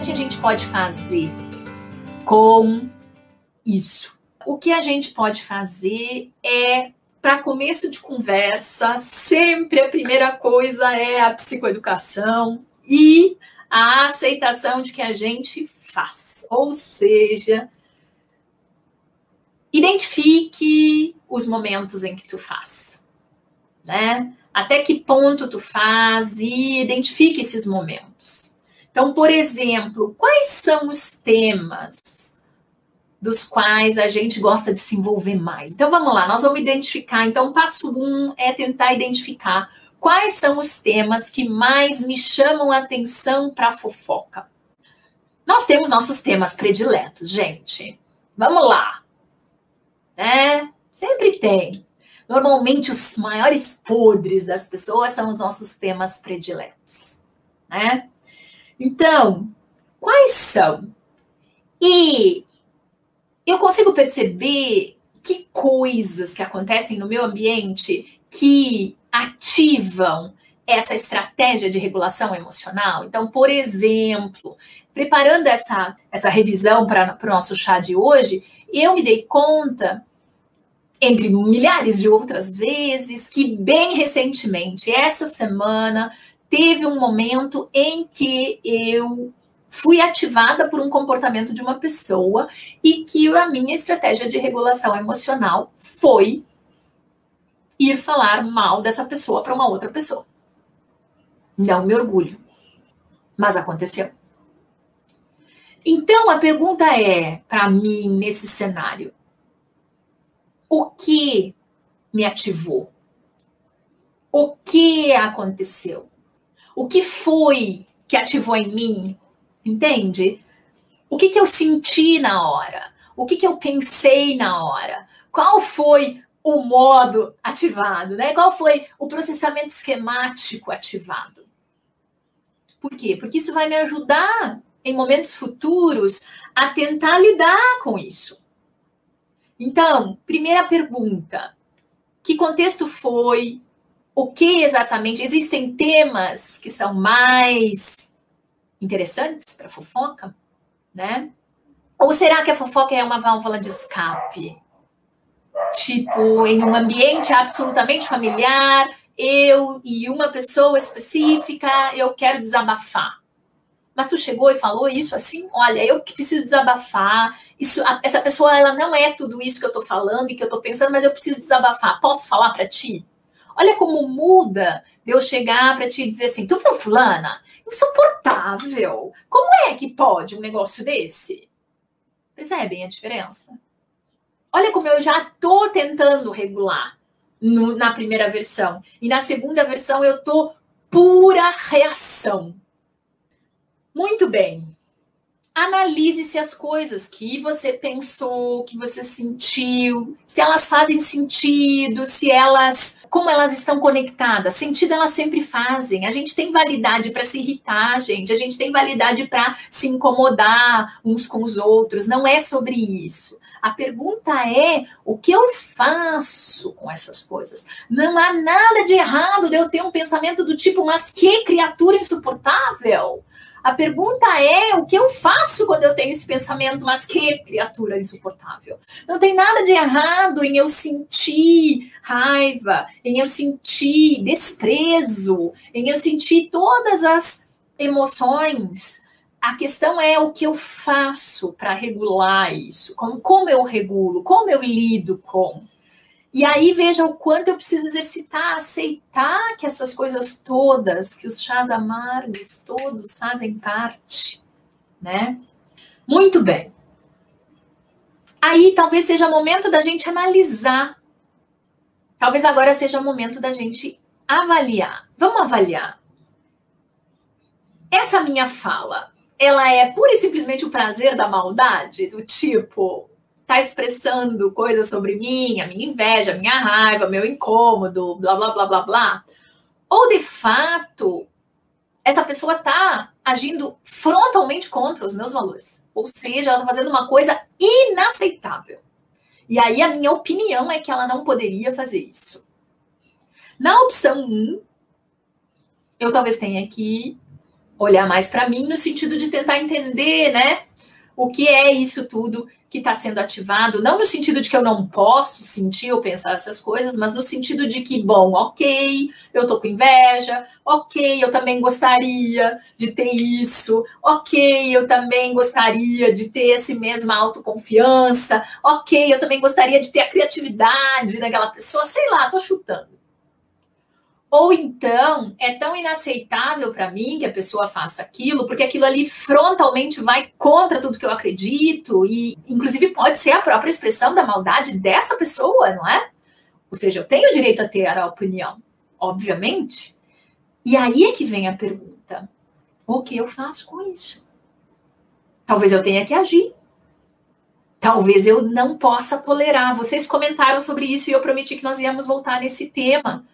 que a gente pode fazer com isso? O que a gente pode fazer é, para começo de conversa, sempre a primeira coisa é a psicoeducação e a aceitação de que a gente faz. Ou seja, identifique os momentos em que tu faz, né? Até que ponto tu faz e identifique esses momentos. Então, por exemplo, quais são os temas dos quais a gente gosta de se envolver mais? Então, vamos lá, nós vamos identificar. Então, passo 1 é tentar identificar quais são os temas que mais me chamam a atenção para a fofoca. Nós temos nossos temas prediletos, gente. Vamos lá. Né? Sempre tem. Normalmente, os maiores podres das pessoas são os nossos temas prediletos, né? Então, quais são? E eu consigo perceber que coisas que acontecem no meu ambiente que ativam essa estratégia de regulação emocional. Então, por exemplo, preparando essa revisão para o nosso chá de hoje, eu me dei conta, entre milhares de outras vezes, que bem recentemente, essa semana, teve um momento em que eu fui ativada por um comportamento de uma pessoa e que a minha estratégia de regulação emocional foi ir falar mal dessa pessoa para uma outra pessoa. Não me orgulho, mas aconteceu. Então, a pergunta é, para mim, nesse cenário, o que me ativou? O que aconteceu? O que foi que ativou em mim? Entende? O que eu senti na hora? O que eu pensei na hora? Qual foi o modo ativado, né? Qual foi o processamento esquemático ativado? Por quê? Porque isso vai me ajudar em momentos futuros a tentar lidar com isso. Então, primeira pergunta: que contexto foi? O que exatamente? Existem temas que são mais interessantes para fofoca, né? Ou será que a fofoca é uma válvula de escape? Tipo, em um ambiente absolutamente familiar, eu e uma pessoa específica, eu quero desabafar. Mas tu chegou e falou isso assim? Olha, eu que preciso desabafar. Essa pessoa, ela não é tudo isso que eu tô falando e que eu tô pensando, mas eu preciso desabafar. Posso falar para ti? Olha como muda de eu chegar para ti e dizer assim: tu foi fulana? Insuportável. Como é que pode um negócio desse? Percebem a diferença? Olha como eu já tô tentando regular na primeira versão. E na segunda versão eu tô pura reação. Muito bem. Analise se as coisas que você pensou, que você sentiu, se elas fazem sentido, como elas estão conectadas. Sentido elas sempre fazem. A gente tem validade para se irritar, gente. A gente tem validade para se incomodar uns com os outros. Não é sobre isso. A pergunta é: o que eu faço com essas coisas? Não há nada de errado de eu ter um pensamento do tipo: mas que criatura insuportável! A pergunta é: o que eu faço quando eu tenho esse pensamento? Mas que criatura insuportável. Não tem nada de errado em eu sentir raiva, em eu sentir desprezo, em eu sentir todas as emoções. A questão é o que eu faço para regular isso. Como eu regulo, como eu lido com. E aí veja o quanto eu preciso exercitar, aceitar que essas coisas todas, que os chás amargos todos fazem parte, né? Muito bem. Aí talvez seja o momento da gente analisar. Talvez agora seja o momento da gente avaliar. Vamos avaliar. Essa minha fala, ela é pura e simplesmente o prazer da maldade? Do tipo, tá expressando coisas sobre mim, a minha inveja, a minha raiva, meu incômodo, blá, blá, blá, blá, blá. Ou, de fato, essa pessoa tá agindo frontalmente contra os meus valores. Ou seja, ela tá fazendo uma coisa inaceitável. E aí a minha opinião é que ela não poderia fazer isso. Na opção 1, eu talvez tenha que olhar mais para mim no sentido de tentar entender, né, o que é isso tudo que está sendo ativado, não no sentido de que eu não posso sentir ou pensar essas coisas, mas no sentido de que, bom, ok, eu tô com inveja, ok, eu também gostaria de ter isso, ok, eu também gostaria de ter essa mesma autoconfiança, ok, eu também gostaria de ter a criatividade daquela pessoa, sei lá, tô chutando. Ou então, é tão inaceitável para mim que a pessoa faça aquilo, porque aquilo ali frontalmente vai contra tudo que eu acredito, e inclusive pode ser a própria expressão da maldade dessa pessoa, não é? Ou seja, eu tenho o direito a ter a opinião, obviamente. E aí é que vem a pergunta: o que eu faço com isso? Talvez eu tenha que agir. Talvez eu não possa tolerar. Vocês comentaram sobre isso e eu prometi que nós íamos voltar nesse tema,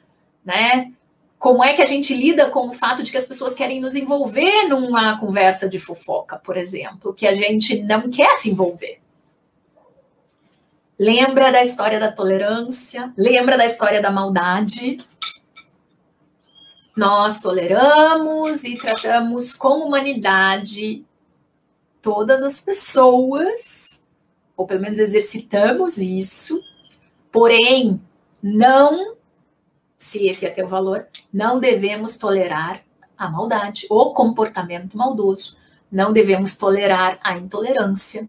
né? Como é que a gente lida com o fato de que as pessoas querem nos envolver numa conversa de fofoca, por exemplo, que a gente não quer se envolver. Lembra da história da tolerância? Lembra da história da maldade? Nós toleramos e tratamos com humanidade todas as pessoas, ou pelo menos exercitamos isso, porém, não, se esse é teu valor, não devemos tolerar a maldade, o comportamento maldoso. Não devemos tolerar a intolerância.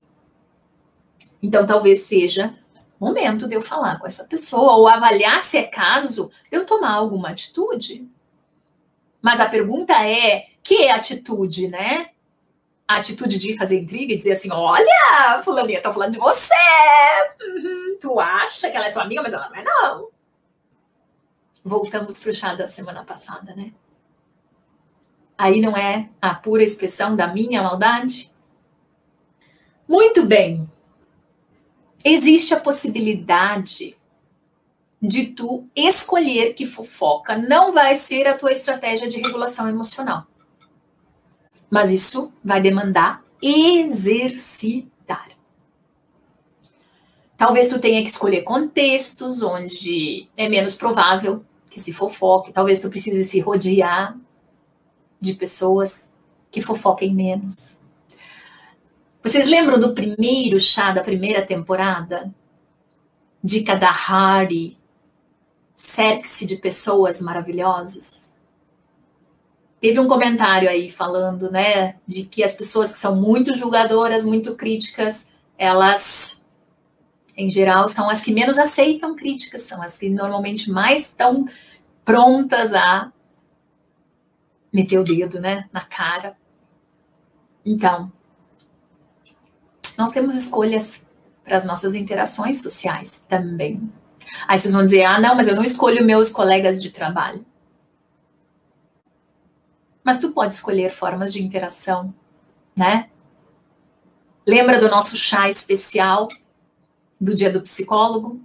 Então, talvez seja momento de eu falar com essa pessoa, ou avaliar se é caso de eu tomar alguma atitude. Mas a pergunta é, que atitude, né? A atitude de fazer intriga e dizer assim, olha, fulaninha tá falando de você, tu acha que ela é tua amiga, mas ela não é não. Voltamos pro chá da semana passada, né? Aí não é a pura expressão da minha maldade? Muito bem. Existe a possibilidade de tu escolher que fofoca não vai ser a tua estratégia de regulação emocional. Mas isso vai demandar exercitar. Talvez tu tenha que escolher contextos onde é menos provável que se fofoque. Talvez tu precise se rodear de pessoas que fofoquem menos. Vocês lembram do primeiro chá da primeira temporada? Dica da Hardy. Cerque-se de pessoas maravilhosas. Teve um comentário aí falando, né, de que as pessoas que são muito julgadoras, muito críticas, elas, em geral, são as que menos aceitam críticas, são as que normalmente mais estão prontas a meter o dedo, né, na cara. Então, nós temos escolhas para as nossas interações sociais também. Aí vocês vão dizer, ah, não, mas eu não escolho meus colegas de trabalho. Mas tu pode escolher formas de interação, né? Lembra do nosso chá especial do Dia do Psicólogo?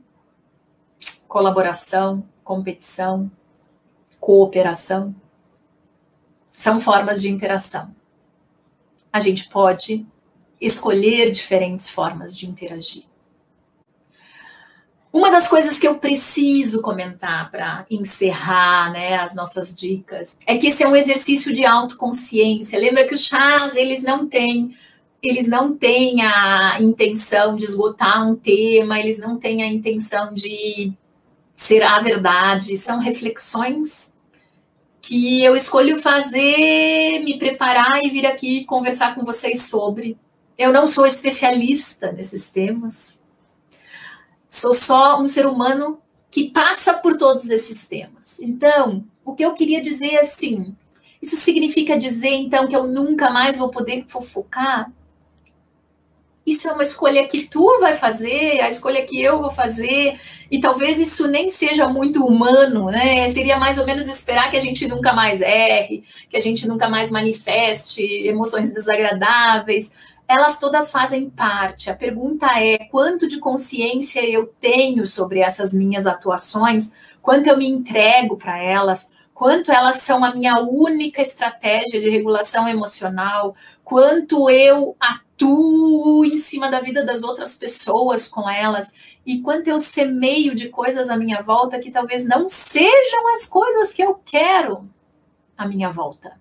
Colaboração, competição, cooperação. São formas de interação. A gente pode escolher diferentes formas de interagir. Uma das coisas que eu preciso comentar para encerrar, né, as nossas dicas, é que esse é um exercício de autoconsciência. Lembra que os chás, eles não têm a intenção de esgotar um tema, eles não têm a intenção de ser a verdade, são reflexões que eu escolho fazer, me preparar e vir aqui conversar com vocês sobre. Eu não sou especialista nesses temas. Sou só um ser humano que passa por todos esses temas. Então, o que eu queria dizer é assim, isso significa dizer, então, que eu nunca mais vou poder fofocar? Isso é uma escolha que tu vai fazer, a escolha que eu vou fazer, e talvez isso nem seja muito humano, né? Seria mais ou menos esperar que a gente nunca mais erre, que a gente nunca mais manifeste emoções desagradáveis. Elas todas fazem parte. A pergunta é quanto de consciência eu tenho sobre essas minhas atuações, quanto eu me entrego para elas, quanto elas são a minha única estratégia de regulação emocional, quanto eu atuo em cima da vida das outras pessoas com elas e quanto eu semeio de coisas à minha volta que talvez não sejam as coisas que eu quero à minha volta.